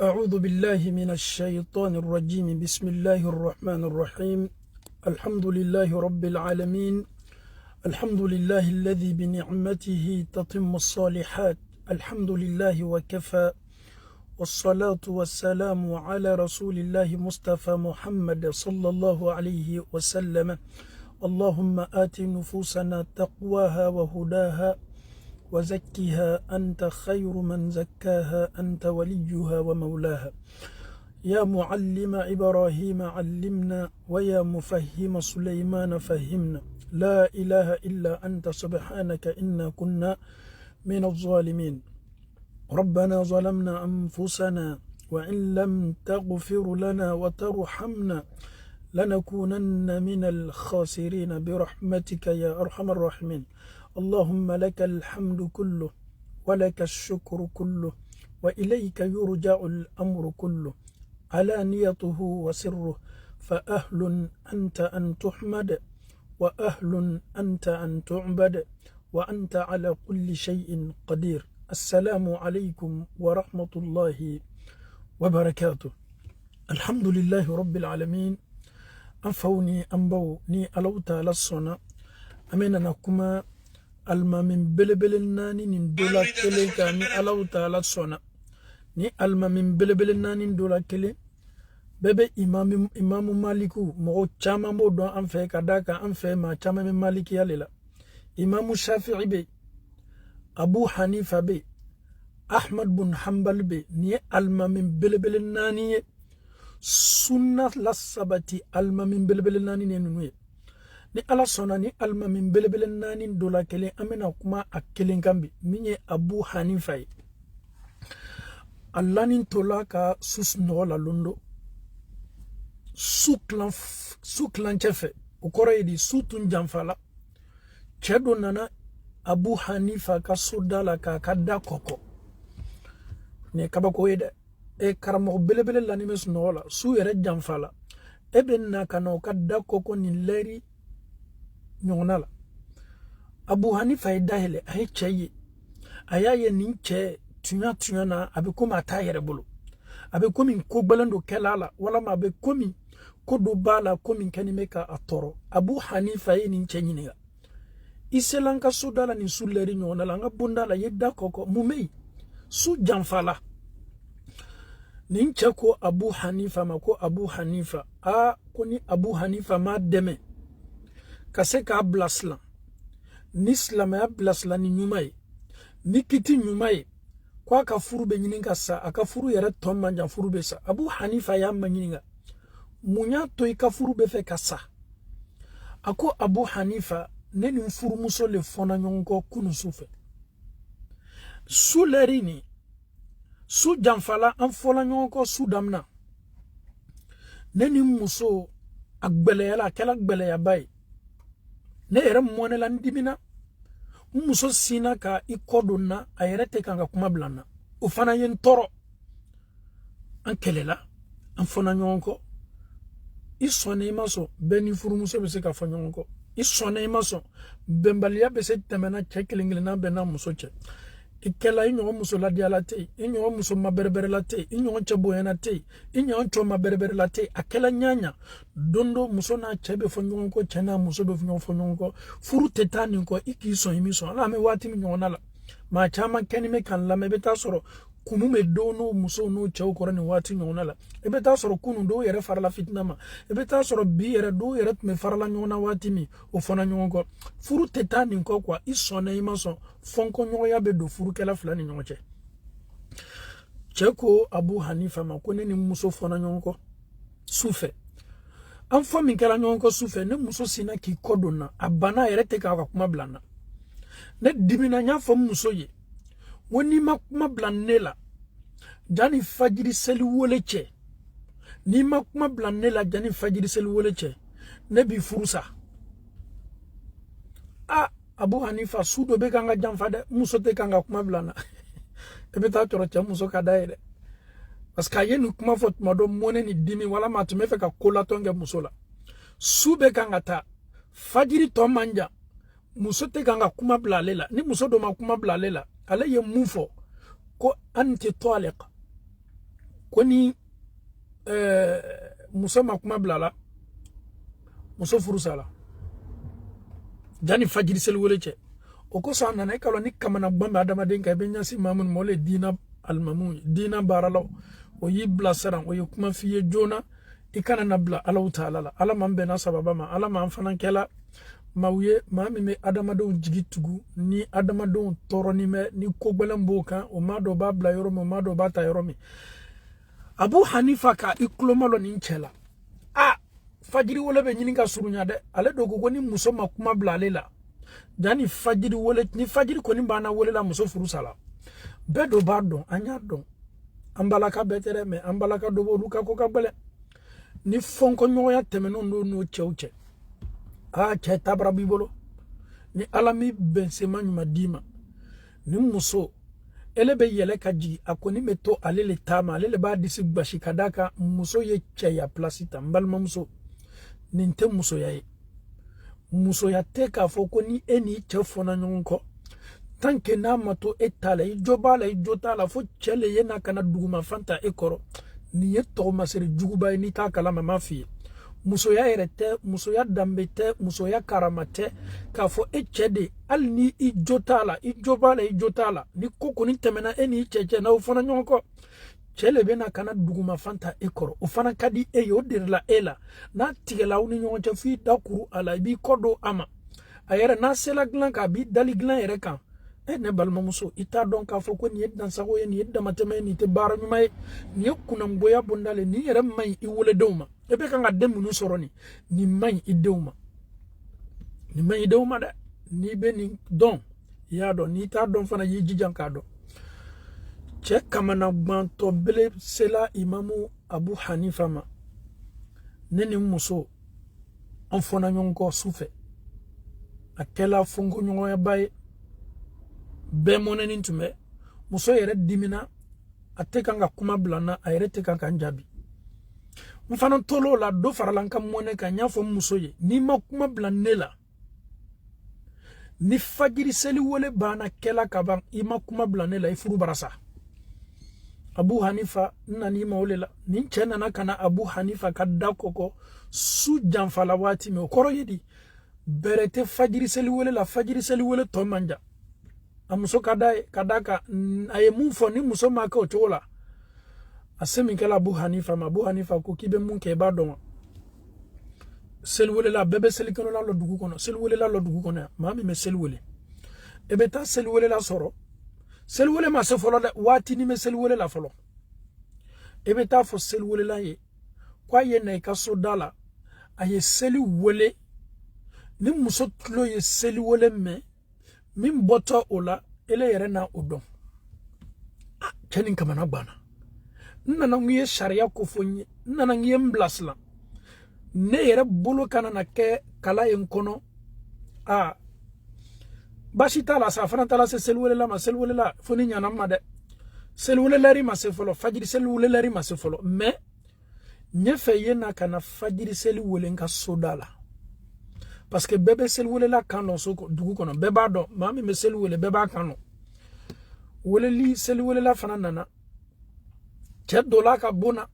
أعوذ بالله من الشيطان الرجيم بسم الله الرحمن الرحيم الحمد لله رب العالمين الحمد لله الذي بنعمته تتم الصالحات الحمد لله وكفى والصلاة والسلام على رسول الله مصطفى محمد صلى الله عليه وسلم اللهم آت نفوسنا تقواها وهداها وزكها أنت خير من زكاها أنت وليها ومولاها يا معلم إبراهيم علمنا ويا مفهم سليمان فهمنا لا إله إلا أنت سبحانك إنا كنا من الظالمين ربنا ظلمنا أنفسنا وإن لم تغفر لنا وترحمنا لنكونن من الخاسرين برحمتك يا أرحم الراحمين اللهم لك الحمد كله ولك الشكر كله وإليك يرجع الأمر كله علانيته وسره فأهل أنت أن تحمد وأهل أنت أن تعبد وأنت على كل شيء قدير السلام عليكم ورحمة الله وبركاته الحمد لله رب العالمين أنفوني أنبوني ألوتا للصنع أمينا نكما alma min belebele nani nin dola kele ka ni Allahu Taala sona ni alma min belebele nani dola kele bebe imamu maliku mo chama mo do an fe kadaka an fe ma chama min maliki yalela imamu shafi'i be abu hanifa be ahmad bin hanbal be ni alma min belebele nani sunna lasabati alma min belebele nani ne nuye ni ala sona ni alma min belebele nani dola kelen amena kuma a kelen kambi minye abu hanifa allanin tola ka sus no la londo suklan chefe ukore di sutun jamfala chedo nana abu hanifa ka sudala ka kadda koko ne kabako yede e karamo belebele la ni mes no la su ere jamfala eben na kana kadda koko ni leri nyonala abu hanifa idahele ahe cheye ayaye ninche tunya na abekoma tayere bolo abekomi nkogbalando kelala wala ma abekomi kodobala komi kanimeka atoro abu hanifa ye ninche nyiniga iselanka sudala ni suleri nyonala nga bundala yedda koko mumei su jamfala ninche ko abu hanifa mako abu hanifa koni abu hanifa ma deme kaseka ablasla nislama ablasla ni nyumai nikiti nyumai kwa kafuru be nyininga sa akafuru yere tomanja furu be sa abu hanifa ya manyininga munya to ikafuru be fe kasa ako abu hanifa neni mfuru muso le fona nyonko kunu sufe sulerini su jamfala anfola nyonko su damna neni muso agbele yala kala gbele ya bai ne ere mwone la ndimina muso sina ka ikoduna ayerete kanga kuma blana ufana yen toro ankelela anfona nyonko isone imaso beni furu muso bese ka fanyonko isone imaso bembalia bese temena chekelingile na bena muso che ikela inyo muso la dialate inyo muso maberbere late inyo cheboyena te inyo cho maberbere late akela nyanya dondo muso na chebe fonyonko chena muso be fonyonko furu tetani ko ikiso imiso ala me wati minyona la ma chama keni me kan la me beta soro kunu me dono muso no chew korani wati nyona la e beta soro kunu do yere farla fitnama e beta soro bi yere do yere me farla nyona wati mi o fona nyonko furu tetani ko kwa isone imaso fonko nyoya be do furu kala fulani nyonche cheko abu hanifa makone ni muso fona nyonko sufe anfa min kala nyonko sufe ne muso sina ki kodona abana yerete ka kuma blana ne dimina nya fo muso ye woni makuma blanela jani fajiri seli woleche ni makuma blanela jani fajiri seli woleche ne bi furusa abu hanifa sudo be kanga jamfade muso te kanga kuma blana ebe ta toro cha muso kadaire parce que yenu kuma fot modo mone ni dimi wala matume fe ka kola tonge musola sube kanga ta fajiri to manja muso te kanga kuma blalela ni muso do ma kuma blalela ala ye mufo ko anti taliq koni muso makuma blala muso furusala jani fajiri sel wole che o ko sa nana kala ni kamana bamba adama den kay be nyasi mamun mole dina almamu dina baralo o yibla saran o yukuma fiye jona ikana nabla ala taala la ala mambe na sababa ma ala ma fanan kela mawye mami me adama do jigitugu ni adama do toroni me ni kogbela mboka o mado babla yoro mo mado bata yoro mi Abu Hanifa ka iklomalo ni nchela fajiri wole be nyininga surunya de ale dogo ko ni muso makuma blale la jani fajiri wole ni fajiri ko ni bana wole la muso furusala bedo bardon anya don ambalaka betere me ambalaka dobo luka ko kabele ni fonko nyoya temeno no cheuche che tabra bibolo ni alami bensema nyuma dima ni muso elebe yele kaji akoni meto alele tama alele ba disi gbashi kadaka muso ye che ya plasita mbalma muso ninte muso ya teka foko ni eni chefona nyonko tanke na mato etala ijoba la ijota la fo chele yena kana duguma fanta ekoro ni yeto masere juguba ni ta kala mafi muso ya erete muso ya dambete muso ya karamate ka fo echede al ni ijota la ijoba la ijota la ni koko ni temena eni cheche na ufona nyonko chele bena kana duguma fanta ekoro ufana kadi eyo dirla ela na tigela uni nyonche fi dakuru ala bi kodo ama ayere na sela glan ka bi dali glan ere kan ne balma muso ita don ka fo ko ni yeddan sago ni yedda mateme ni te bara mi may ni yakuna mboya bondale ni yere may i wole dewma ebe kan gadde munu soroni ni may i dewma da ni be ni don ya do ni ta don fana yi jijan ka do che kamana gbanto bele sela imamu Abu Hanifa ma neni muso anfona nyonko sufe akela fungo nyongo ya baye be moneni ntume muso yere dimina atekanga kuma blana ayere tekanga njabi mfana tolo la do faralanka mone ka nyafo muso ye ni makuma blanela ni fajiri seli wole bana kela kaban ima kuma blanela ifuru barasa Abu Hanifa nani maulela ni chena na kana Abu Hanifa kadakoko su janfala wati me okoro yedi berete fajiri seli wole la fajiri seli wole to manja amuso kadaka aye mufo ni muso maka ochola asemi kala Abu Hanifa ko kibe munke ba don selwele la bebe selikono la lo dugu kono selwele la lo dugu kono mami me selwele ebeta selwele la soro selwele ma se folo wati ni me selwele la folo ebeta fo selwele la ye kwa ye na ka sodala aye selwele ni muso tlo ye selwele me min boto ola ele yere na odon kenin kamana bana nana ngiye sharia ko fonye nana ngiye mblasla ne yere bolo kana na ke kala yen kono bashita la safana tala se selwele la foni nyana made selwele lari ma se folo fajiri selwele lari ma se folo me nyefe yena kana fajiri selwele nka sodala parce que bébé selwele la kano soko dugu kono beba do mami me selwele beba kano wele li selwele la fana nana ceddo la ka bona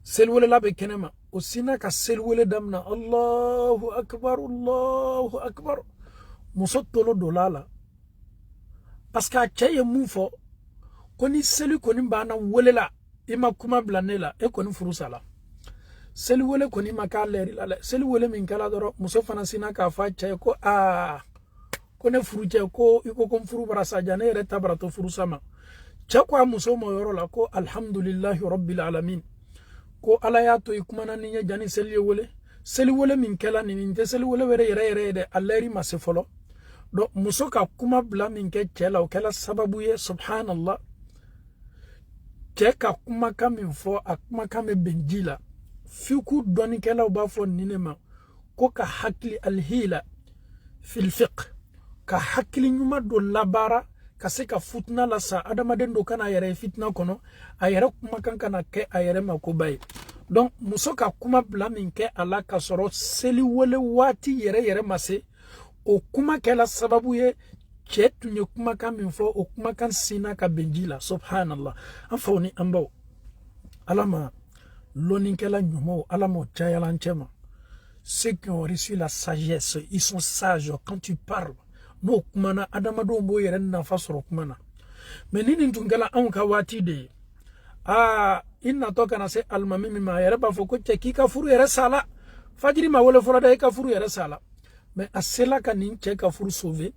selwele la be kenema osina ka selwele damna Allahu akbar musotolo dolala parce que chaye mufo koni selu koni bana wele la ima kuma blanela e koni furusala selu wele koni makaleri la selu wele min kala doro muso fana sina ka fa chaye ko kone furuje ko iko kon furu barasa jane re tabarato furusama chakwa muso mo yoro la ko alhamdulillahi rabbil alamin ko ala ya to ikumana ninya jani selu wele min kala ni nte selu wele were yere de alleri masefolo do muso ka kuma bla min ke chela o kala sababu ye subhanallah ka kuma kamin fo akuma kame benjila fiku doni kala ba fo ninema ko ka hakli alhila fil fiqh ka hakli nyuma do labara kaseka futna la sa adama dendo kana yere fitna kono ayere kuma kankana ke ayere makobai donc muso ka kuma bla min ke ala ka soro seli wole wati yere mase o kuma kela sababu ye chetu nye kuma kamin fo o kuma kan sina ka benjila subhanallah afoni ambo Alama, l'oninkela nyumo, alamo chayalanchema. Ceux qui ont reçu la sagesse, ils sont sages quand tu parles. No kumana adamado mbo yere na fasoro kumana. Mais nini ntungela anka wati de. Inna toka na se almamimi ma yere ba foko cheki ka furu yere sala. Fajiri ma wole fola da ka furu yere sala. Mais asela ka nin che ka furu sauver.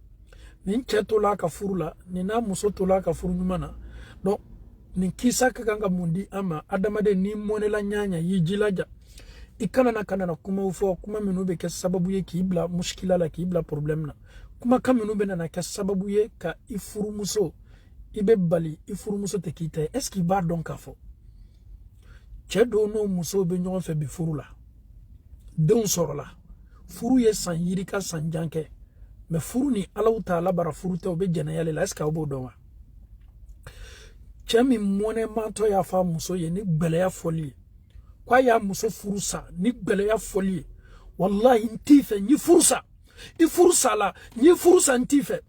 Nin che tola ka furu la, nina muso tola ka furu nyumana. Donc nin kisa ka kanga mundi ama adamade ni monela nyanya yijilaja. Ikana na kana kuma ufo kuma minube ke sababu ye kibla mushkila la kibla problem na kuma kam minube na ke sababu ye ka ifuru muso ibe bali ifuru muso te kita est-ce qu'il va donc afo chedo no muso be nyon fe bi furu la don soro la furu ye san yirika san janke me furu ni alaw taala bara furu te obe jena yale la est-ce ka obo donwa chemi mone manto ya fa muso ye ni gbele ya folie kwa ya muso furusa ni gbele ya folie wallahi ntife ni furusa I furusa la ni furusa ntife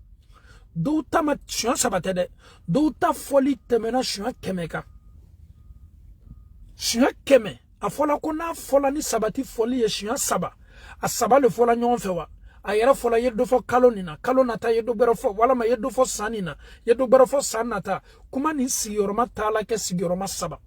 do tama chua sabatede do ta folie temena chua kemeka chua keme afola kona fola ni sabati folie ye chua saba asaba le fola nyon fewa ayera fola yedo fo kalonina kalonata yedo berofo wala ma yedo fo sanina yedo berofo sanata kuma ni siyoroma tala ke siyoroma saba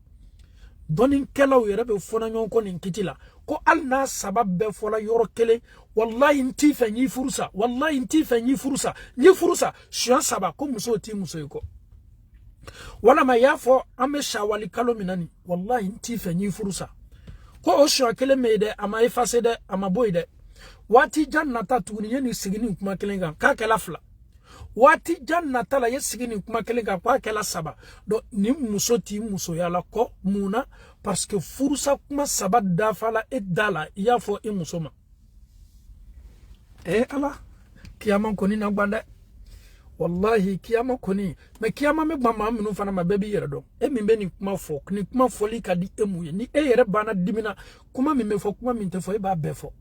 donin kelaw yere be fona nyon ko nin kitila ko alna sabab be fola yoro kele wallahi ntife nyi furusa wallahi ntife nyi furusa shian saba ko muso ti muso ko wala ma yafo ame shawali kalo minani wallahi ntife nyi furusa ko o shian kele mede ama efase de ama boyde wati jannata tuni yeni sigini kuma kelenga ka kala fla wati jannata la yesigini kuma kelenga kwa kala saba do ni muso ti muso yala ko muna parce que furusa kuma saba dafala et dala yafo e muso ma ala kiyama koni na gbanda wallahi kiyama koni me kiyama me gbama minu fana ma bebi yere do e mi be ni kuma fo ni kuma foli ka di emuye ni e yere bana dimina kuma mi me fo kuma mi te fo e ba befo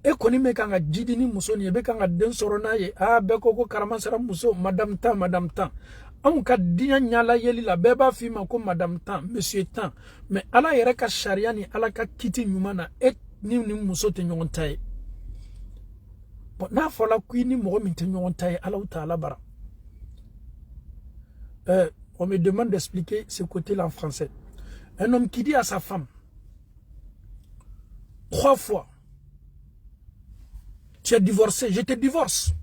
e koni me kanga jidi ni muso ni e be kanga den soro na ye beko ko karamansara muso madame tan on ka dinya nyala yeli la beba fi ma ko madame tan monsieur tan mais ala yere ka sharia ni ala ka kiti nyumana e ni muso te nyon tay bon na fola kuini mo mi te nyon tay ala taala bara on me demande d'expliquer ce côté-là en français. Un homme qui dit à sa femme 3 fois tu es divorcé, je te divorce.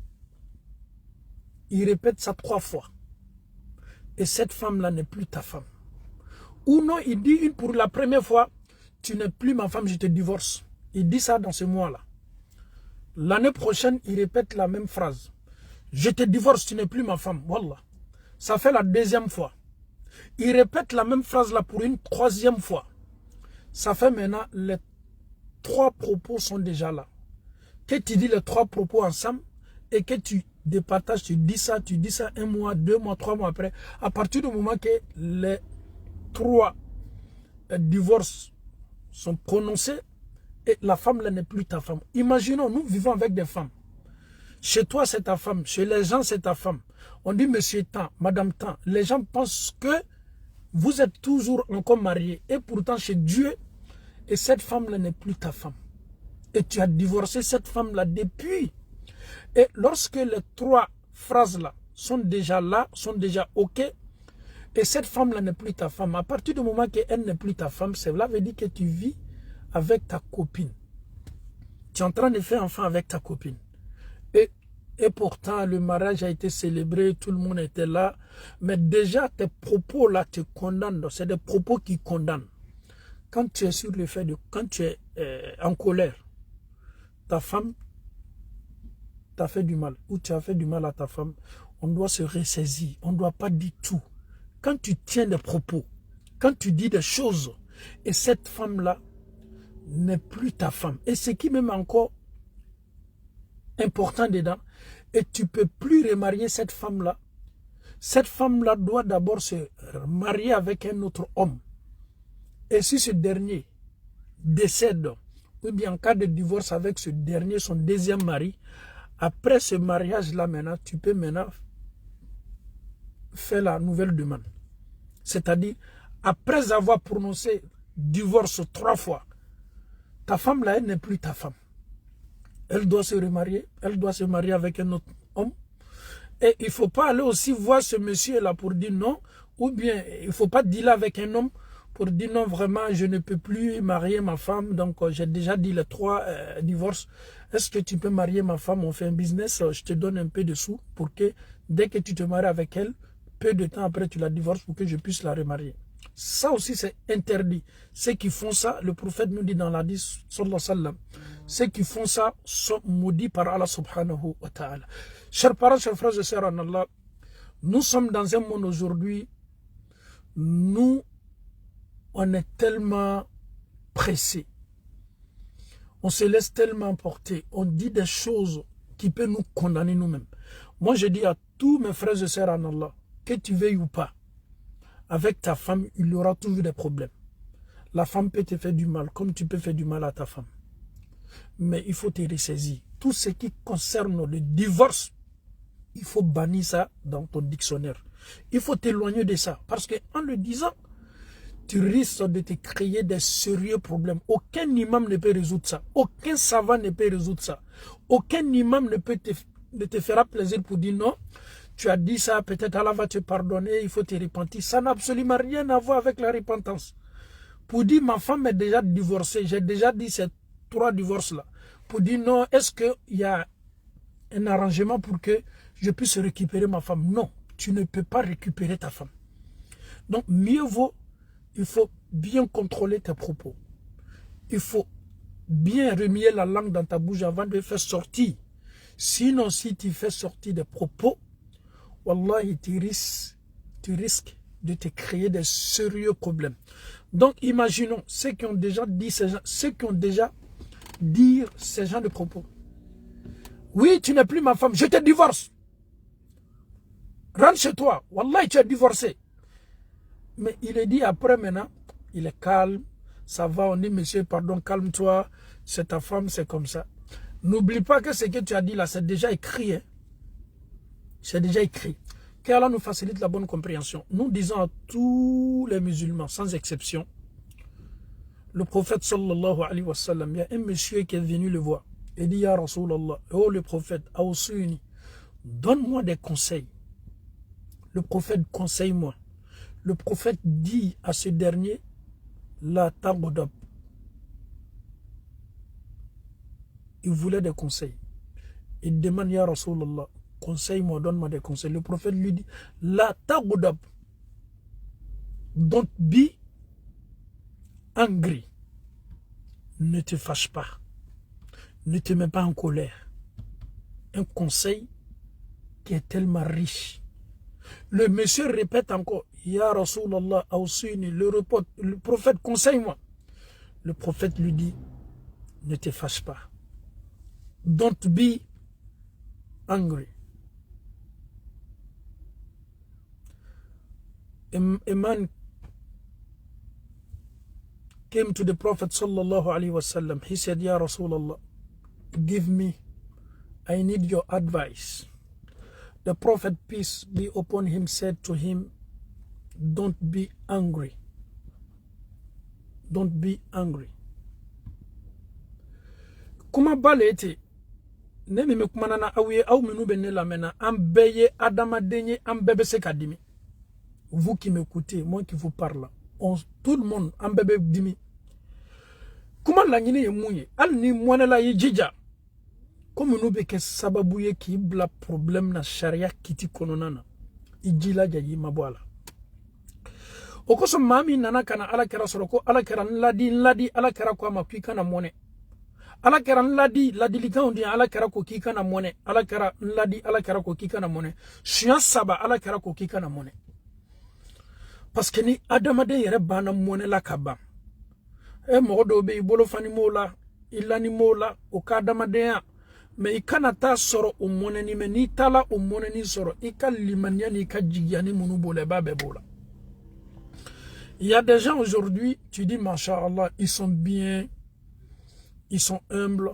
Il répète ça 3 fois. Et cette femme-là n'est plus ta femme. Ou non, il dit pour la première fois, tu n'es plus ma femme, je te divorce. Il dit ça dans ce mois-là. L'année prochaine, il répète la même phrase. Je te divorce, tu n'es plus ma femme. Wallah. Ça fait la 2e fois. Il répète la même phrase-là pour une 3e fois. Ça fait maintenant, les 3 propos sont déjà là. Que tu dis les 3 propos ensemble et que tu départages, tu dis ça 1 mois, 2 mois, 3 mois après. À partir du moment que les 3 divorces sont prononcés et la femme là n'est plus ta femme. Imaginons, nous vivons avec des femmes. Chez toi, c'est ta femme. Chez les gens, c'est ta femme. On dit monsieur tant, madame tant. Les gens pensent que vous êtes toujours encore mariés. Et pourtant, chez Dieu, et cette femme-là n'est plus ta femme. Et tu as divorcé cette femme-là depuis. Et lorsque les 3 phrases-là sont déjà là, sont déjà OK, et cette femme-là n'est plus ta femme, à partir du moment qu'elle n'est plus ta femme, cela veut dire que tu vis avec ta copine. Tu es en train de faire enfant avec ta copine. Et pourtant, le mariage a été célébré, tout le monde était là. Mais déjà, tes propos-là te condamnent. C'est des propos qui condamnent. Quand tu es sur le fait de... Quand tu es en colère, ta femme t'a fait du mal, ou tu as fait du mal à ta femme, on doit se ressaisir. On ne doit pas dire tout. Quand tu tiens des propos, quand tu dis des choses, et cette femme-là n'est plus ta femme. Et ce qui m'est encore important dedans, et tu ne peux plus remarier cette femme-là. Cette femme-là doit d'abord se marier avec un autre homme. Et si ce dernier décède, ou bien en cas de divorce avec ce dernier, son 2e mari, après ce mariage-là maintenant, tu peux maintenant faire la nouvelle demande. C'est-à-dire, après avoir prononcé divorce 3 fois, ta femme là, elle n'est plus ta femme. Elle doit se remarier, elle doit se marier avec un autre homme. Et il ne faut pas aller aussi voir ce monsieur-là pour dire non, ou bien il ne faut pas dealer avec un homme pour dire non, vraiment, je ne peux plus marier ma femme, donc j'ai déjà dit les 3 divorces. Est-ce que tu peux marier ma femme, on fait un business, je te donne un peu de sous pour que dès que tu te maries avec elle, peu de temps après tu la divorces pour que je puisse la remarier. Ça aussi c'est interdit. Ceux qui font ça, le prophète nous dit dans l'hadith, sallallahu alayhi wa sallam, ceux qui font ça sont maudits par Allah subhanahu wa ta'ala. Chers parents, chers frères et sœurs en Allah, nous sommes dans un monde aujourd'hui, nous, on est tellement pressés, on se laisse tellement porter, on dit des choses qui peuvent nous condamner nous-mêmes. Moi je dis à tous mes frères et sœurs en Allah, que tu veuilles ou pas, avec ta femme, il y aura toujours des problèmes. La femme peut te faire du mal, comme tu peux faire du mal à ta femme. Mais il faut te ressaisir. Tout ce qui concerne le divorce, il faut bannir ça dans ton dictionnaire. Il faut t'éloigner de ça. Parce qu'en le disant, tu risques de te créer des sérieux problèmes. Aucun imam ne peut résoudre ça. Aucun savant ne peut résoudre ça. Aucun imam ne te fera plaisir pour dire non. Tu as dit ça, peut-être Allah va te pardonner, il faut te repentir. Ça n'a absolument rien à voir avec la repentance. Pour dire ma femme est déjà divorcée, j'ai déjà dit ces 3 divorces-là. Pour dire non, est-ce qu'il y a un arrangement pour que je puisse récupérer ma femme? Non, tu ne peux pas récupérer ta femme. Donc mieux vaut, il faut bien contrôler tes propos. Il faut bien remuer la langue dans ta bouche avant de faire sortir. Sinon, si tu fais sortir des propos, wallahi, tu risques de te créer des sérieux problèmes. Donc, imaginons ceux qui ont déjà dit ces gens de propos. Oui, tu n'es plus ma femme, je te divorce. Rentre chez toi. Wallahi, tu es divorcé. Mais il est dit après maintenant, il est calme, ça va, on dit monsieur, pardon, calme-toi, c'est ta femme, c'est comme ça. N'oublie pas que ce que tu as dit là, c'est déjà écrit. Hein? C'est déjà écrit. Qu'Allah nous facilite la bonne compréhension. Nous disons à tous les musulmans, sans exception, le prophète sallallahu alayhi wa sallam, il y a un monsieur qui est venu le voir. Il dit, ya Rasulallah, oh le prophète, Aousuni, donne-moi des conseils. Le prophète conseille-moi. Le prophète dit à ce dernier, la tagodab. Il voulait des conseils. Il demande, ya Rasulallah, conseille-moi, donne-moi des conseils. Le prophète lui dit, la tagodab. Don't be angry. Ne te fâche pas. Ne te mets pas en colère. Un conseil qui est tellement riche. Le monsieur répète encore, ya Rasulallah, Awsini, le prophète conseille-moi. Le prophète lui dit, ne te fâche pas. Don't be angry. A man came to the Prophet sallallahu alaihi wasallam. He said, ya Rasulallah, give me, I need your advice. The Prophet, peace be upon him, said to him, don't be angry. Don't be angry. Kuma balete ne me kumana na awie au menu benne la mena ambeye adama denye ambebe sekadimi. Vous qui m'écoutez, moi qui vous parle, tout le monde ambebe dimi. Kuma la nyine ye mouye, al ni mwana la ye jija. Comme nous be ke sababuye ki bla problème na sharia kiti kononana. Ijila jayi mabwala. Okoso mami nana kana ala kera soroko ala kera nladi ala kera kwa mapika na mone. Ala kera nladi lika undi ala kera ko kika na mone. Ala kera nladi ala kera ko kika na mone. Shian saba ala kera ko kika na mone. Parce que ni adamade yere bana mone la kaba. E modo be ibolo fani mola ilani mola o ka adamade ya. Mais ikana ta soro o mone ni me ni tala o mone ni soro ika limania ni ka jigiani munu bole babe bola. Il y a des gens aujourd'hui, tu dis, Masha'Allah, ils sont bien, ils sont humbles,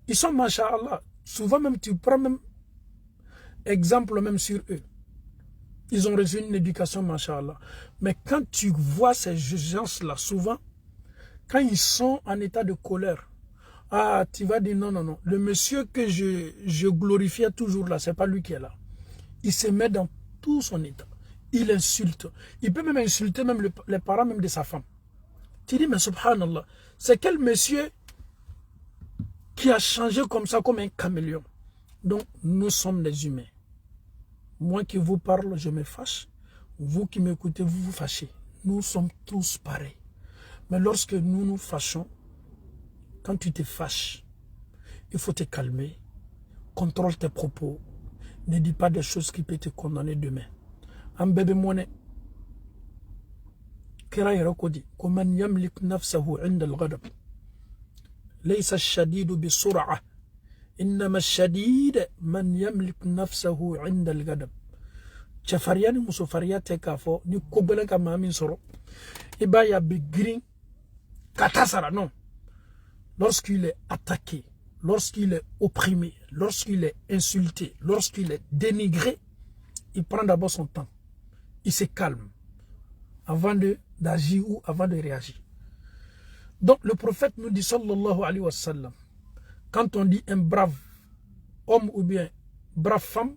ils sont Masha'Allah. Souvent même, tu prends même exemple même sur eux. Ils ont reçu une éducation, machallah. Mais quand tu vois ces gens-là, souvent, quand ils sont en état de colère, ah, tu vas dire non, non, non. Le monsieur que je glorifiais toujours là, c'est pas lui qui est là. Il se met dans tout son état. Il insulte. Il peut même insulter même les parents même de sa femme. Tu dis, mais subhanallah, c'est quel monsieur qui a changé comme ça, comme un caméléon? Donc, nous sommes des humains. Moi qui vous parle, je me fâche. Vous qui m'écoutez, vous vous fâchez. Nous sommes tous pareils. Mais lorsque nous nous fâchons, quand tu te fâches, il faut te calmer. Contrôle tes propos. Ne dis pas des choses qui peuvent te condamner demain. Un bébé moné. Kira yarakodi. Koman yamlik nafsahu inda al-ghadab. Laysa al-shadidu bi-sur'a. Innama al-shadid man yamlik nafsahu inda al-ghadab. Chafariani musofaria tekafo. Ni kobelenka mamin soro. Iba ya bigrin. Katasara, non. Lorsqu'il est attaqué, lorsqu'il est opprimé, lorsqu'il est insulté, lorsqu'il est dénigré, il prend d'abord son temps. Il se calme avant d'agir ou avant de réagir. Donc le prophète nous dit, sallallahu alayhi wa sallam, quand on dit un brave homme ou bien brave femme,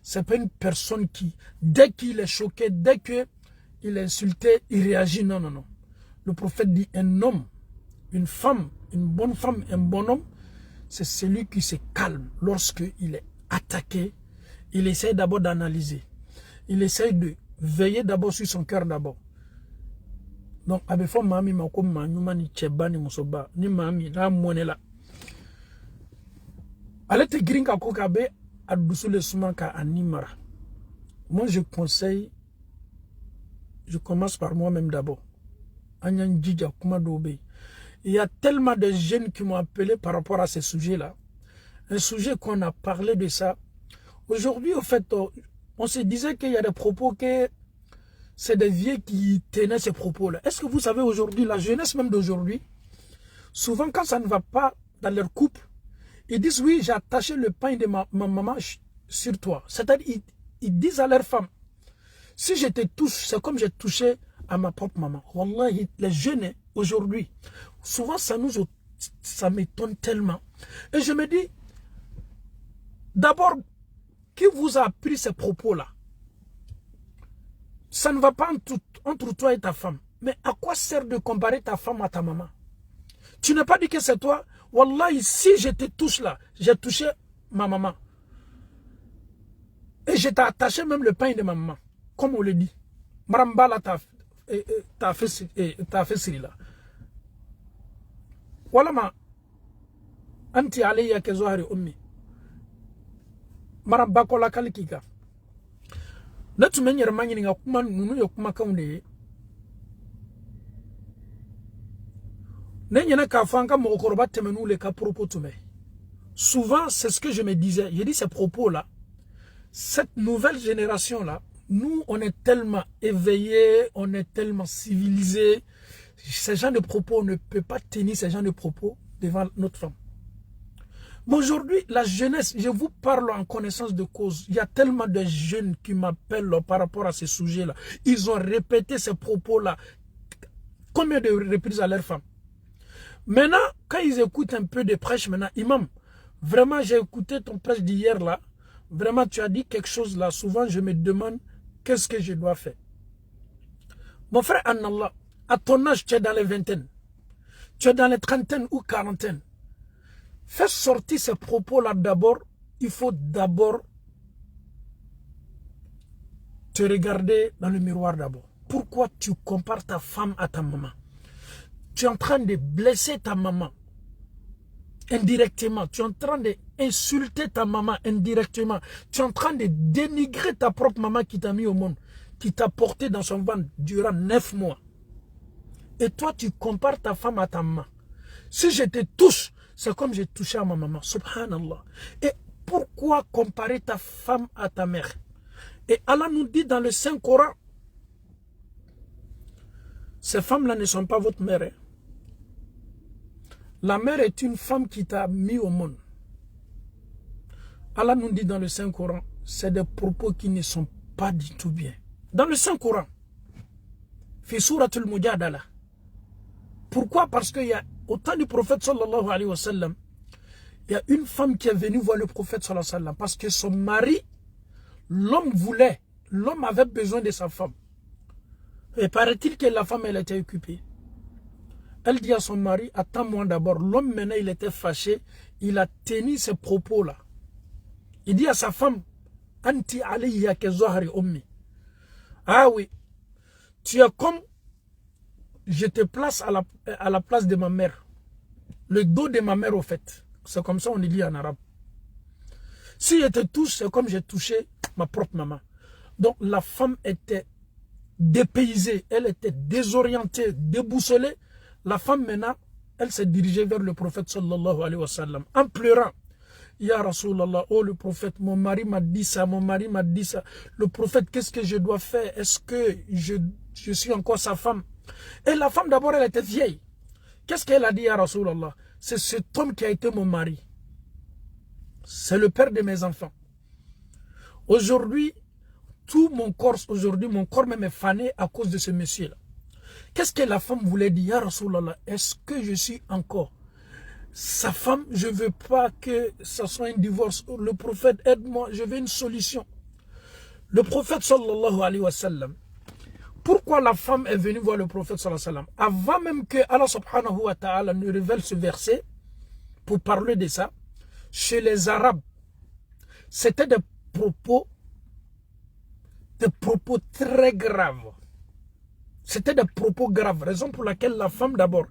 c'est pas une personne qui, dès qu'il est choqué, dès qu'il est insulté, il réagit. Non, non, non. Le prophète dit, un homme, une femme, une bonne femme, un bon homme, c'est celui qui se calme lorsqu'il est attaqué. Il essaie d'abord d'analyser. Il essaie de veiller d'abord sur son cœur d'abord. Donc, avec femme, mami, ma comme ma ni cheba ni musoba ni mami na monela. Allez te gringa kokabe adusu le sumanka animara. Moi, je conseille, je commence par moi-même d'abord. Anyan djidja kuma dobe. Il y a tellement de jeunes qui m'ont appelé par rapport à ce sujet-là. Un sujet qu'on a parlé de ça. Aujourd'hui, au fait, on se disait qu'il y a des propos que c'est des vieux qui tenaient ces propos-là. Est-ce que vous savez aujourd'hui, la jeunesse même d'aujourd'hui, souvent quand ça ne va pas dans leur couple, ils disent oui, j'ai attaché le pain de ma maman sur toi. C'est-à-dire, ils disent à leur femme, si je te touche, c'est comme j'ai touché à ma propre maman. Wallahi, les jeunes aujourd'hui, souvent ça m'étonne tellement. Et je me dis, d'abord, qui vous a appris ces propos-là? Ça ne va pas entre toi et ta femme. Mais à quoi sert de comparer ta femme à ta maman? Tu n'as pas dit que c'est toi. Wallahi, si je te touche là, j'ai touché ma maman. Et je t'ai attaché même le pain de ma maman. Comme on le dit. Marambala t'as fait celui-là. Voilà ma anti alayya ke zohari ummi. Marabakola kalikika. Natu menyere manyini nga kuma nunu yo kuma kaunde. Nenyena ka fanka mo okoroba temenu le ka propos tume. Souvent, c'est ce que je me disais. J'ai dit ces propos-là. Cette nouvelle génération-là, nous, on est tellement éveillés, on est tellement civilisés. Ces gens de propos, on ne peut pas tenir ces gens de propos devant notre femme. Mais aujourd'hui, la jeunesse, je vous parle en connaissance de cause. Il y a tellement de jeunes qui m'appellent par rapport à ces sujets-là. Ils ont répété ces propos-là combien de reprises à leur femme. Maintenant, quand ils écoutent un peu de prêche, maintenant, imam, vraiment, j'ai écouté ton prêche d'hier là. Vraiment, tu as dit quelque chose là. Souvent, je me demande qu'est-ce que je dois faire. Mon frère Annallah, à ton âge, tu es dans les vingtaines. Tu es dans les trentaines ou quarantaines. Fais sortir ces propos-là d'abord. Il faut d'abord te regarder dans le miroir d'abord. Pourquoi tu compares ta femme à ta maman? Tu es en train de blesser ta maman indirectement. Tu es en train d'insulter ta maman indirectement. Tu es en train de dénigrer ta propre maman qui t'a mis au monde, qui t'a porté dans son ventre durant 9 mois. Et toi, tu compares ta femme à ta maman. Si je te touche, c'est comme j'ai touché à ma maman. Subhanallah. Et pourquoi comparer ta femme à ta mère? Et Allah nous dit dans le Saint-Coran, ces femmes-là ne sont pas votre mère. Hein? La mère est une femme qui t'a mis au monde. Allah nous dit dans le Saint-Coran, c'est des propos qui ne sont pas du tout bien. Dans le Saint-Coran, fi surat al-Mujadala. Pourquoi? Parce qu'il y a, au temps du prophète sallallahu alayhi wa sallam, il y a une femme qui est venue voir le prophète sallallahu alayhi wa sallam parce que son mari, l'homme avait besoin de sa femme. Et paraît-il que la femme, elle était occupée. Elle dit à son mari, attends-moi d'abord. L'homme maintenant, il était fâché, il a tenu ces propos-là. Il dit à sa femme, Anti alayya ke zohari ummi. Ah oui, tu es comme je te place à la place de ma mère. Le dos de ma mère au fait. C'est comme ça on dit en arabe. Si je te touche, c'est comme j'ai touché ma propre maman. Donc la femme était dépaysée, elle était désorientée, déboussolée. La femme maintenant, elle s'est dirigée vers le prophète sallallahu alayhi wa sallam en pleurant. Ya Rasulallah, oh le prophète, mon mari m'a dit ça, mon mari m'a dit ça. Le prophète, qu'est-ce que je dois faire? Est-ce que je suis encore sa femme? Et la femme d'abord, elle était vieille. Qu'est-ce qu'elle a dit, Ya Rasulallah? C'est cet homme qui a été mon mari. C'est le père de mes enfants. Aujourd'hui, tout mon corps, mon corps même est fané à cause de ce monsieur-là. Qu'est-ce que la femme voulait dire, Ya Rasulallah? Est-ce que je suis encore sa femme? Je ne veux pas que ça soit un divorce. Le prophète, aide-moi, je veux une solution. Le prophète sallallahu alayhi wa sallam, pourquoi la femme est venue voir le prophète sallallahu alayhi wa sallam? Avant même que Allah subhanahu wa ta'ala ne révèle ce verset, pour parler de ça, chez les Arabes, c'était des propos très graves. C'était des propos graves, raison pour laquelle la femme d'abord,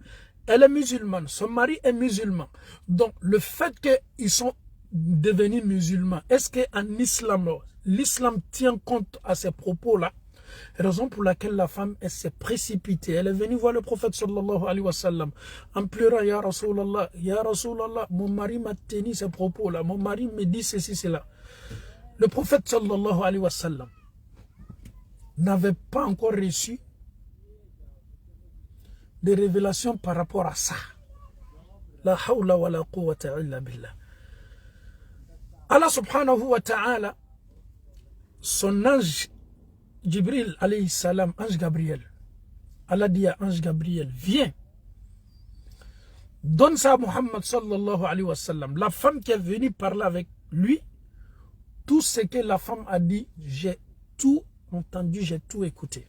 elle est musulmane, son mari est musulman. Donc le fait qu'ils sont devenus musulmans, est-ce qu'en islam, l'islam tient compte à ces propos-là? Raison pour laquelle la femme s'est précipitée. Elle est venue voir le prophète sallallahu alayhi wa sallam en pleurant, Ya Rasulallah, mon mari m'a tenu ces propos-là, mon mari me dit ceci, cela. Le prophète sallallahu alayhi wa sallam n'avait pas encore reçu des révélations par rapport à ça. La hawla wa la quwwata illa billah. Allah subhanahu wa ta'ala, son ange Jibril alayhi salam, ange Gabriel, Allah dit à ange Gabriel, viens, donne ça à Muhammad sallallahu alayhi wa sallam. La femme qui est venue parler avec lui, tout ce que la femme a dit, j'ai tout entendu, j'ai tout écouté.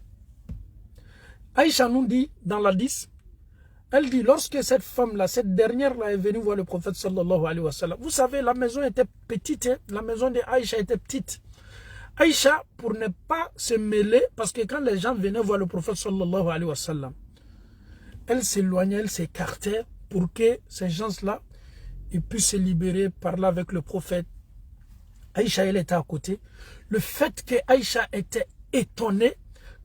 Aïcha nous dit dans la 10, elle dit, lorsque cette femme-là, cette dernière-là est venue voir le prophète sallallahu alayhi wa sallam, vous savez, la maison était petite, hein? La maison de Aïcha était petite. Aïcha, pour ne pas se mêler, parce que quand les gens venaient voir le prophète sallallahu alayhi wa sallam, elle s'éloignait, elle s'écartait pour que ces gens-là puissent se libérer, parler avec le prophète. Aïcha, elle était à côté. Le fait que Aïcha était étonnée,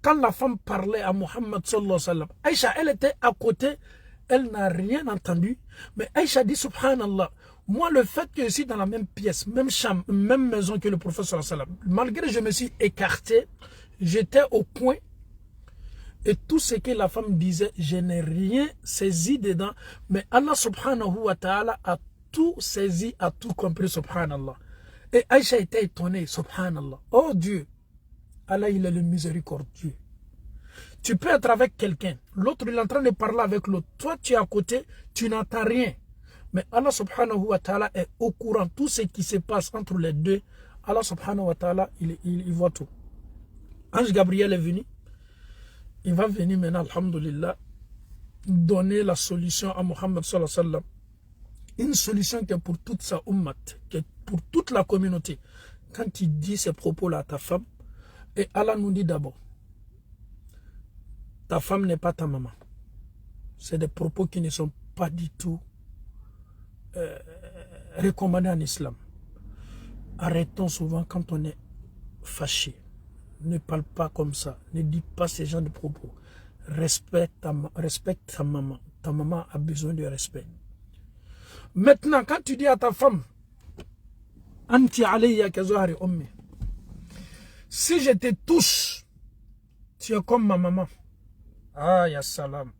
quand la femme parlait à Muhammad sallallahu alayhi wa sallam, Aïcha, elle était à côté, elle n'a rien entendu. Mais Aïcha dit, subhanallah, moi le fait que je suis dans la même pièce, même chambre, même maison que le prophète sallallahu alayhi wa sallam, malgré que je me suis écarté, j'étais au coin, et tout ce que la femme disait, je n'ai rien saisi dedans, mais Allah subhanahu wa ta'ala a tout saisi, a tout compris, subhanallah. Et Aïcha était étonnée, subhanallah. Oh Dieu, Allah, il est le miséricordieux. Tu peux être avec quelqu'un, l'autre il est en train de parler avec l'autre. Toi tu es à côté, tu n'entends rien. Mais Allah subhanahu wa ta'ala est au courant. Tout ce qui se passe entre les deux, Allah subhanahu wa ta'ala, il voit tout. Ange Gabriel est venu. Il va venir maintenant, alhamdulillah, donner la solution à Muhammad sallallahu alayhi wa sallam. Une solution qui est pour toute sa ummat, qui est pour toute la communauté. Quand il dit ces propos-là à ta femme, et Allah nous dit d'abord, ta femme n'est pas ta maman. C'est des propos qui ne sont pas du tout recommandés en islam. Arrêtons souvent quand on est fâché. Ne parle pas comme ça. Ne dis pas ce genre de propos. Respecte ta maman. Ta maman a besoin de respect. Maintenant, quand tu dis à ta femme, Anti alayya ka zohari ummi, si je te touche, tu es comme ma maman. Ah, ya salam.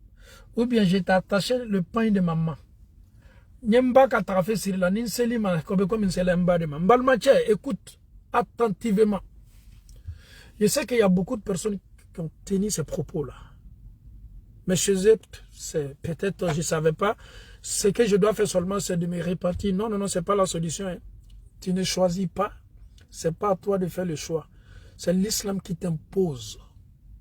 Ou bien je t'ai attaché le pain de maman. Nyemba ka trafe sur la ninselima comme une selemba de maman. Balmache, écoute attentivement. Je sais qu'il y a beaucoup de personnes qui ont tenu ces propos-là. Mais chez eux, c'est peut-être, je ne savais pas. Ce que je dois faire seulement, c'est de me répartir. Non, non, non, ce n'est pas la solution. Hein. Tu ne choisis pas. Ce n'est pas à toi de faire le choix. C'est l'islam qui t'impose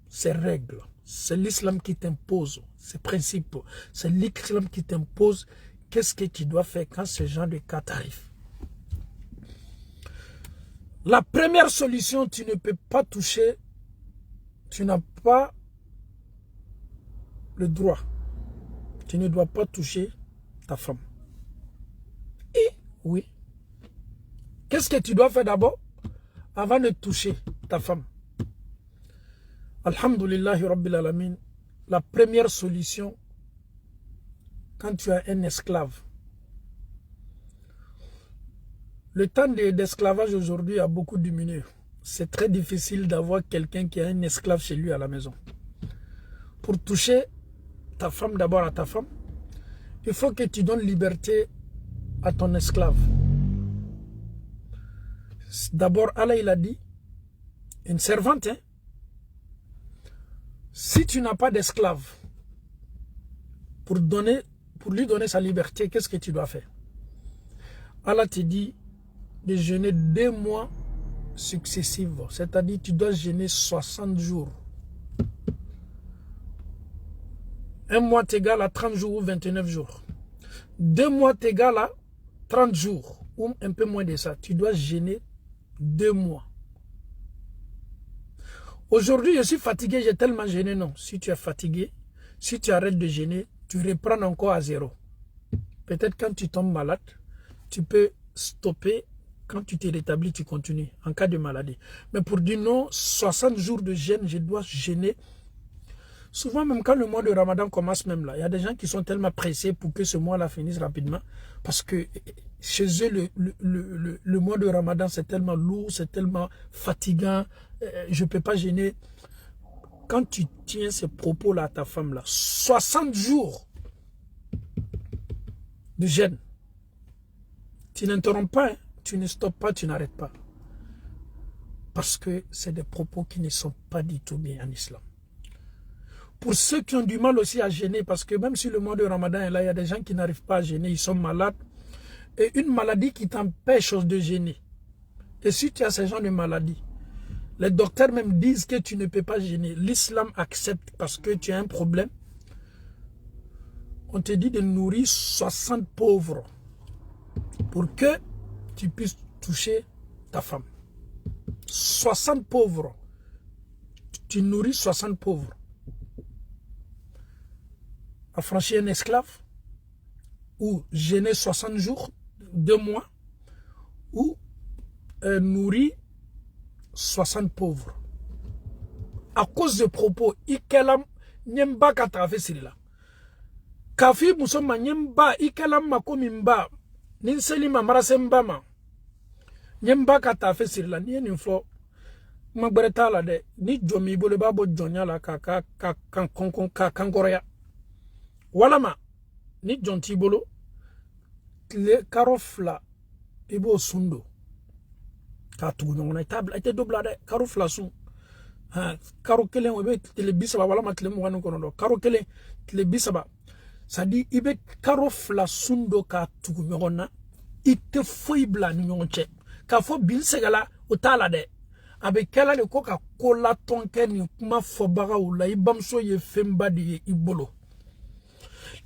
ses règles. C'est l'islam qui t'impose ses principes. C'est l'islam qui t'impose qu'est-ce que tu dois faire quand ce genre de cas t'arrive. La première solution, tu ne peux pas toucher, tu n'as pas le droit. Tu ne dois pas toucher ta femme. Et oui. Qu'est-ce que tu dois faire d'abord avant de toucher ta femme? Alhamdulillahi Rabbil Alamin. La première solution, quand tu as un esclave. Le temps d'esclavage aujourd'hui a beaucoup diminué. C'est très difficile d'avoir quelqu'un qui a un esclave chez lui à la maison. Pour toucher ta femme, d'abord à ta femme, il faut que tu donnes liberté à ton esclave. D'abord, Allah il a dit, une servante, hein, si tu n'as pas d'esclave, pour lui donner sa liberté, qu'est-ce que tu dois faire? Allah te dit de jeûner 2 mois successifs, c'est-à-dire tu dois jeûner 60 jours. Un mois t'égale à 30 jours ou 29 jours. 2 mois t'égale à 30 jours ou un peu moins de ça. Tu dois jeûner 2 mois. Aujourd'hui, je suis fatigué, j'ai tellement jeûné. Non, si tu es fatigué, si tu arrêtes de jeûner, tu reprends encore à 0. Peut-être quand tu tombes malade, tu peux stopper. Quand tu t'es rétabli, tu continues en cas de maladie. Mais pour dire non, 60 jours de jeûne, je dois jeûner. Souvent, même quand le mois de Ramadan commence même là, il y a des gens qui sont tellement pressés pour que ce mois-là finisse rapidement. Parce que chez eux, le mois de Ramadan, c'est tellement lourd, c'est tellement fatigant. Je ne peux pas jeûner. Quand tu tiens ces propos-là à ta femme-là, 60 jours de jeûne, tu n'interromps pas, hein, tu ne stoppes pas, tu n'arrêtes pas. Parce que c'est des propos qui ne sont pas du tout bien en islam. Pour ceux qui ont du mal aussi à jeûner, parce que même si le mois de Ramadan est là, il y a des gens qui n'arrivent pas à jeûner, ils sont malades. Et une maladie qui t'empêche de jeûner. Et si tu as ce genre de maladie, les docteurs même disent que tu ne peux pas jeûner. L'islam accepte parce que tu as un problème. On te dit de nourrir 60 pauvres pour que tu puisses toucher ta femme. 60 pauvres. Tu nourris 60 pauvres. Affranchir un esclave, ou jeûner 60 jours, 2 mois, ou nourrir 60 pauvres. À cause de propos, ikelam nyemba katafe sirila. Kafi musoma nyemba ikelam makomimba, ninseli mamarase mbama. Nyemba katafe sirila, ni info. Magbereta la de, ni jomi bole babo jonya la kankorea. Walama, ni jonti bolo, le karofla, ibo sundo. Katu nyongona table, ite dobla de, karofla sun. Karo kelen, ibe tele bisaba, walama tele mwanu konodo. Karo kelen, tele bisaba. Sadi, ibe karofla sundo katu nyongona, ite foibla nyongche. Kafo bil segala, utala de. Abe kela de koka kola tonke ni kuma fobaga ula, ibamso ye femba di ibolo.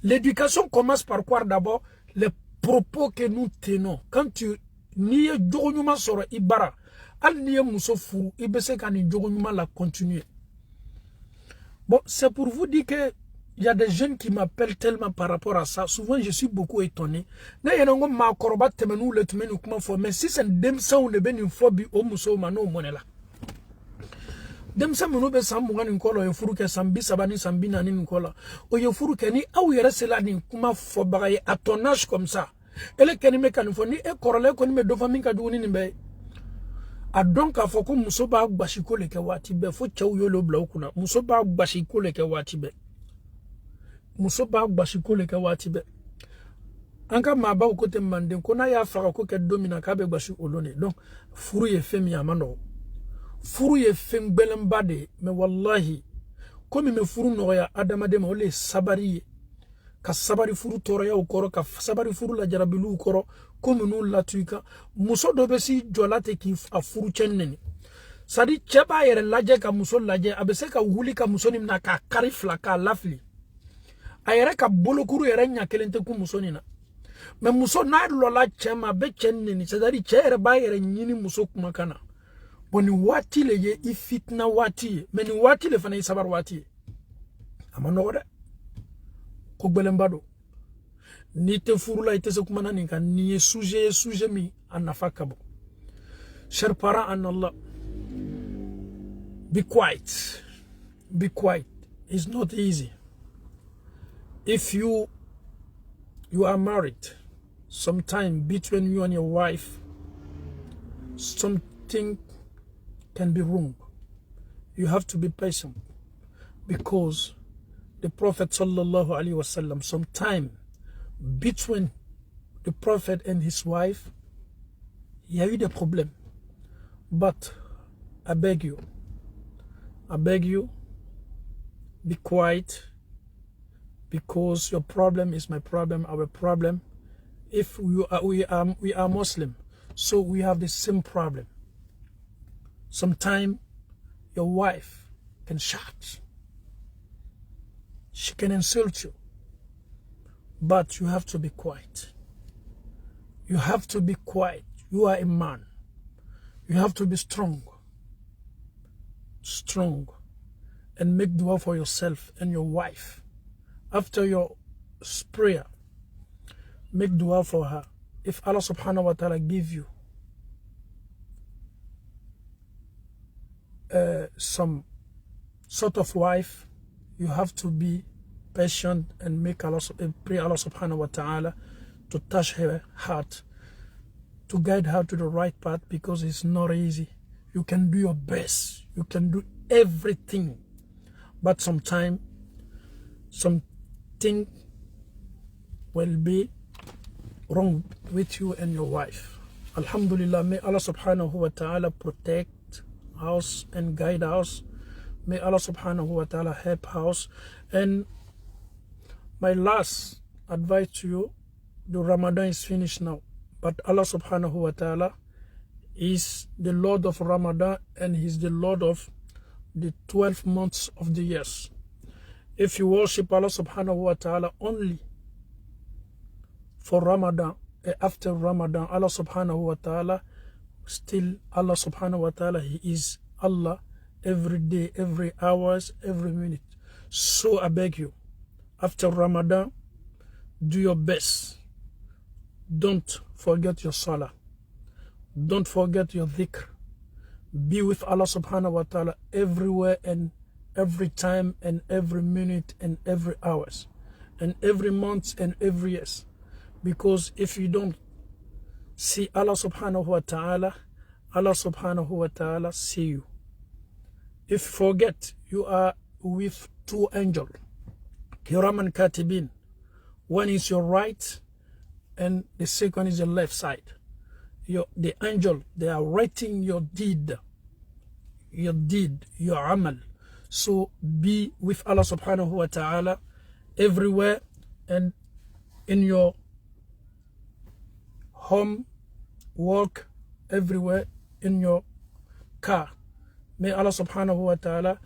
L'éducation commence par quoi d'abord? Les propos que nous tenons. Quand tu n'y es djogonyuma soro ibara, al n'y est mousso fou, ibese kan ni djogonyuma la continuer. Bon, c'est pour vous dire que il y a des jeunes qui m'appellent tellement par rapport à ça. Souvent, je suis beaucoup étonné. Mais si c'est dem ça on est ben une phobie au mousso mano monela. Dem sa munu be sambuga ni nkolo yefuru ke sambi sabani sambi nani nkola o yefuru ke ni awu yere sela ni kuma fo bagaye à ton âge comme ça ele keni me kanifoni e korole ko ni me do fami ka duni ni be a donc a fo ko muso ba gbashiko le ke wati be fo chawu yo lo bla okuna muso ba gbashiko le ke wati be muso ba gbashiko le ke wati be anka ma ba ko te mande ko na ya fara ko ke domina ka be gbashi olone donc furu ye femi amano furu ye fen gbelenba de mais wallahi komi me furu noya adamade ma ole sabari ka sabari furu toroya ukoro ka sabari furu la jarabilu ukoro komi nu latuika muso do be si jolate ki a furu chenneni sadi cheba yere laje ka muso laje abese ka wuli ka muso ni na ka karifla ka lafli ayere ka bolokuru yere nya kelente ku muso ni na mais muso na lola chema be chenneni sadari chere ba yere nyini muso kuma kana boni wati le ye ifitna wati meni wati le fana isabar wati amano wada ko gbelembado ni te furula ite se kuma nani kan ni sujet mi anafaka bo chers parents en Allah, be quiet. It's not easy. If you are married, sometime between you and your wife something can be wrong. You have to be patient, because the Prophet sallallahu alaihi wasallam, sometime between the Prophet and his wife, il y a eu des problèmes. But I beg you, be quiet, because your problem is my problem, our problem. If we are Muslim, so we have the same problem. Sometimes your wife can shout, she can insult you, but you have to be quiet. You have to be quiet. You are a man. You have to be strong, and make dua for yourself and your wife. After your prayer, make dua for her. If Allah subhanahu wa ta'ala give you some sort of wife, you have to be patient and pray Allah subhanahu wa ta'ala to touch her heart, to guide her to the right path, because it's not easy. You can do your best, you can do everything, but sometimes something will be wrong with you and your wife. Alhamdulillah, may Allah subhanahu wa ta'ala protect us and guide us. May Allah subhanahu wa ta'ala help us. And my last advice to you, the Ramadan is finished now, but Allah subhanahu wa ta'ala is the Lord of Ramadan, and He's the Lord of the 12 months of the years. If you worship Allah subhanahu wa ta'ala only for Ramadan, after Ramadan, Allah subhanahu wa ta'ala, still Allah subhanahu wa ta'ala, He is Allah every day, every hours, every minute. So I beg you, after Ramadan, do your best. Don't forget your salah. Don't forget your dhikr. Be with Allah subhanahu wa ta'ala everywhere and every time and every minute and every hours and every month and every years. Because if you don't see Allah subhanahu wa ta'ala, Allah subhanahu wa ta'ala see you. If you forget, you are with two angels, Kiraman Katibin. One is your right and the second is your left side. The angel, they are writing your deed, your amal. So be with Allah subhanahu wa ta'ala everywhere, and in your home, work, everywhere, in your car. May Allah subhanahu wa ta'ala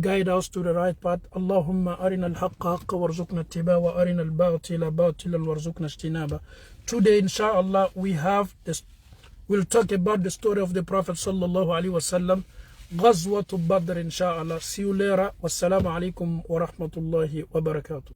guide us to the right path. Allahumma arina al-haqqa haqqa warzuqna ittiba wa arina al-batila batila warzuqna ijtinaba. Today, inshallah, we'll talk about the story of the Prophet sallallahu alaihi wasallam, Ghazwat Badr, inshallah. See you later. Wassalamu alaikum wa rahmatullahi wa barakatuh.